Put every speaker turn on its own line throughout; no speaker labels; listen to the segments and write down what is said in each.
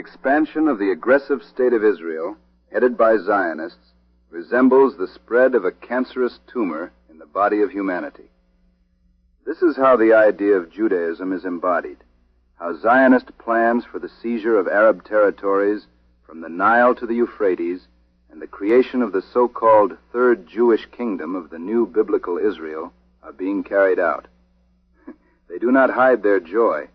expansion of the aggressive state of Israel, headed by Zionists, resembles the spread of a cancerous tumor in the body of humanity. This is how the idea of Judaism is embodied, how Zionist plans for the seizure of Arab territories from the Nile to the Euphrates and the creation of the so-called Third Jewish Kingdom of the new biblical Israel are being carried out. They do not hide their joy.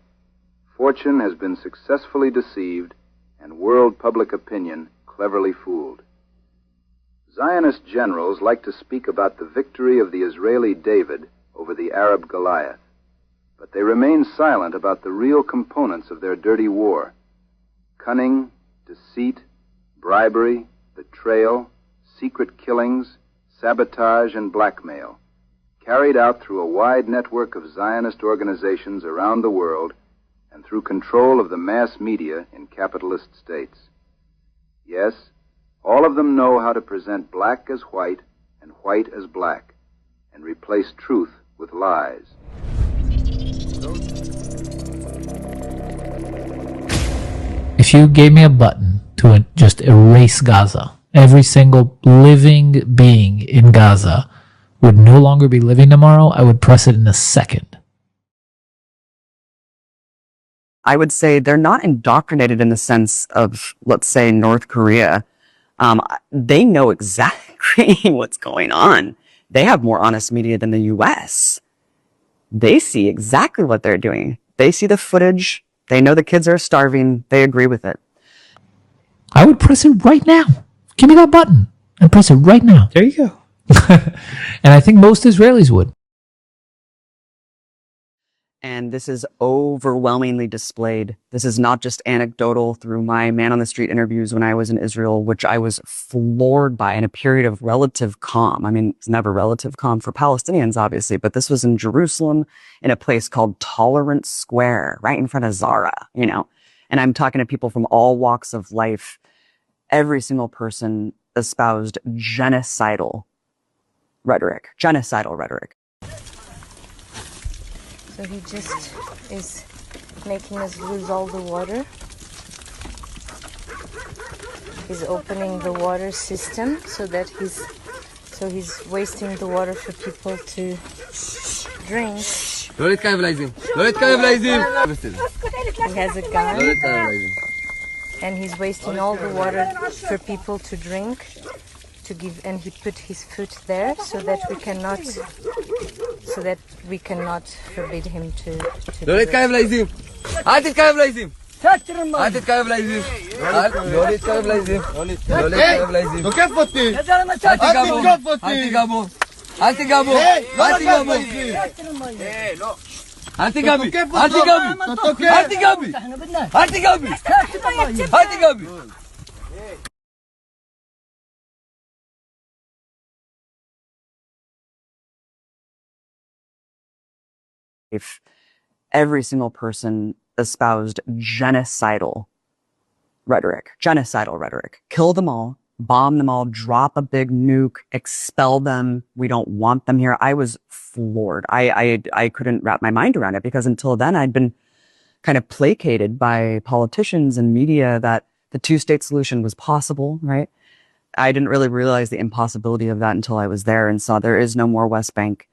Fortune has been successfully deceived and world public opinion cleverly fooled. Zionist generals like to speak about the victory of the Israeli David over the Arab Goliath, but they remain silent about the real components of their dirty war: cunning, deceit, bribery, betrayal, secret killings, sabotage, and blackmail, carried out through a wide network of Zionist organizations around the world and through control of the mass media in capitalist states. Yes, all of them know how to present black as white and white as black, and replace truth with lies.
If you gave me a button to just erase Gaza, every single living being in Gaza would no longer be living tomorrow, I would press it in a second.
I would say they're not indoctrinated in the sense of, let's say, North Korea. They know exactly what's going on. They have more honest media than the US. They see exactly what they're doing. They see the footage. They know the kids are starving. They agree with it.
I would press it right now. Give me that button and press it right now.
There you go.
And I think most Israelis would.
And this is overwhelmingly displayed. This is not just anecdotal through my man-on-the-street interviews when I was in Israel, which I was floored by in a period of relative calm. I mean, it's never relative calm for Palestinians, obviously, but this was in Jerusalem in a place called Tolerance Square, right in front of Zara, you know. And I'm talking to people from all walks of life. Every single person espoused genocidal rhetoric.
So he just is making us lose all the water. He's opening the water system so that he's wasting the water for people to drink. He has a gun and he's wasting all the water for people to drink, to give, and he put his foot there so that we cannot forbid him to drink.
If every single person espoused genocidal rhetoric, kill them all, bomb them all, drop a big nuke, expel them. We don't want them here. I was floored. I couldn't wrap my mind around it because until then I'd been kind of placated by politicians and media that the two-state solution was possible, right? I didn't really realize the impossibility of that until I was there and saw there is no more West Bank.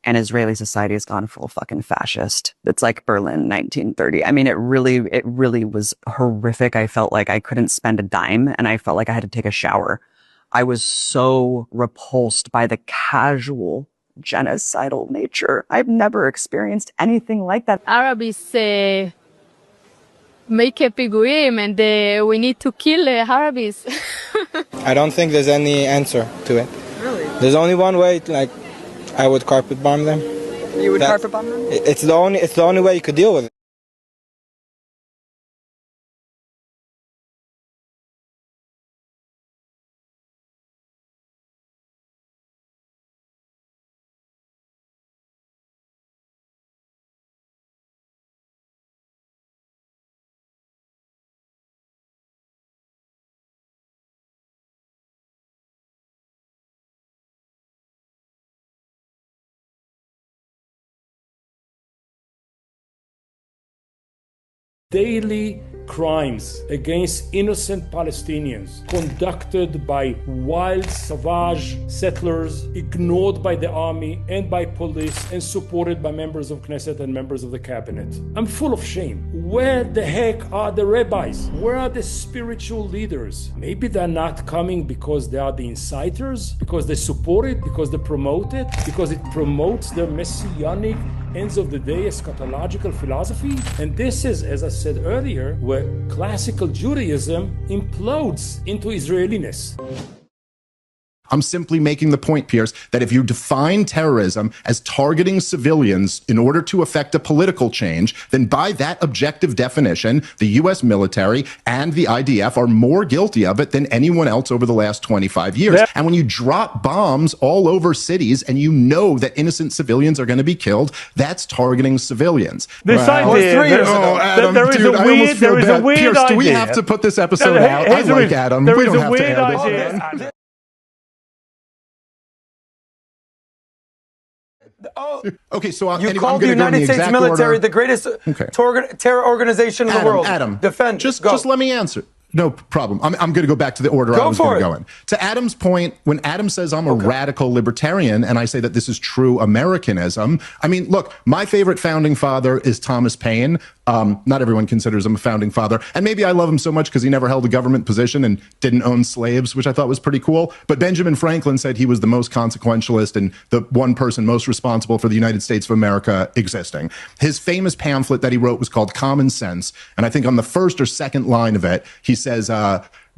And Israeli society has gone full fucking fascist. It's like Berlin, 1930. I mean, it really was horrific. I felt like I couldn't spend a dime and I felt like I had to take a shower. I was so repulsed by the casual genocidal nature. I've never experienced anything like that.
Arabs make a piguim and we need to kill Arabs.
I don't think there's any answer to it.
Really?
There's only one way, like, I would carpet bomb them.
You would carpet bomb them?
It's the only way you could deal with it.
Daily crimes against innocent Palestinians conducted by wild, savage settlers, ignored by the army and by police, and supported by members of Knesset and members of the cabinet. I'm full of shame. Where the heck are the rabbis? Where are the spiritual leaders? Maybe they're not coming because they are the inciters, because they support it, because they promote it, because it promotes their messianic ends of the day eschatological philosophy. And this is, as I said earlier, where classical Judaism implodes into Israeliness.
I'm simply making the point, Pierce, that if you define terrorism as targeting civilians in order to affect a political change, then by that objective definition, the U.S. military and the IDF are more guilty of it than anyone else over the last 25 years. Yeah. And when you drop bombs all over cities and you know that innocent civilians are going to be killed, that's targeting civilians.
This idea, there is a weird
Pierce,
idea.
Do we have to put this episode out? I like Adam.
There
we
is
don't
a
have
weird
to
idea.
Okay, so
you called the United States military the greatest terror organization in the world.
Adam,
defend.
Just let me answer. No problem. I'm going to go back to the order I was going to go in. To Adam's point, when Adam says I'm a radical libertarian and I say that this is true Americanism, I mean, look, my favorite founding father is Thomas Paine. Not everyone considers him a founding father. And maybe I love him so much because he never held a government position and didn't own slaves, which I thought was pretty cool. But Benjamin Franklin said he was the most consequentialist and the one person most responsible for the United States of America existing. His famous pamphlet that he wrote was called Common Sense. And I think on the first or second line of it, he says,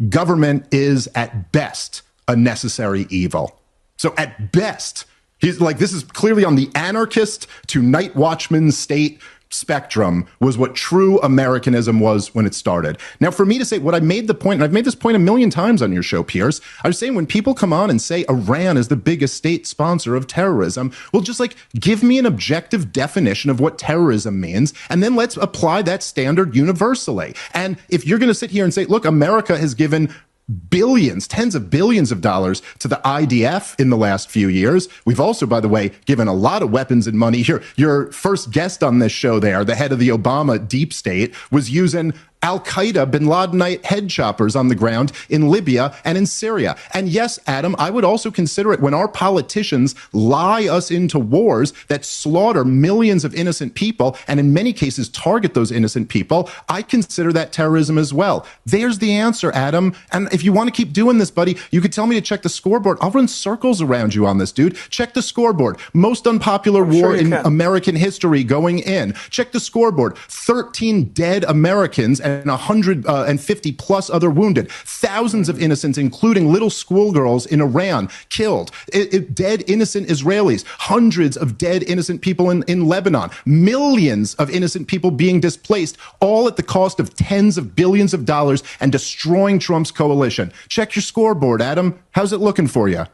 government is at best a necessary evil. So at best, he's like, this is clearly on the anarchist to night watchman state spectrum was what true Americanism was when it started. Now, for me to say what I made the point, and I've made this point a million times on your show, Pierce, I was saying when people come on and say Iran is the biggest state sponsor of terrorism, well, just like give me an objective definition of what terrorism means, and then let's apply that standard universally. And if you're going to sit here and say, look, America has given billions, tens of billions of dollars to the IDF in the last few years. We've also, by the way, given a lot of weapons and money here. Your first guest on this show there, the head of the Obama deep state, was using Al-Qaeda, bin Ladenite head choppers on the ground in Libya and in Syria. And yes, Adam, I would also consider it when our politicians lie us into wars that slaughter millions of innocent people and in many cases target those innocent people. I consider that terrorism as well. There's the answer, Adam. And if you want to keep doing this, buddy, you could tell me to check the scoreboard. I'll run circles around you on this, dude. Check the scoreboard. Most unpopular war in American history going in. Check the scoreboard. 13 dead Americans and 150 plus other wounded. Thousands of innocents, including little schoolgirls in Iran, killed. Dead innocent Israelis. Hundreds of dead innocent people in Lebanon. Millions of innocent people being displaced, all at the cost of tens of billions of dollars and destroying Trump's coalition. Check your scoreboard, Adam. How's it looking for you?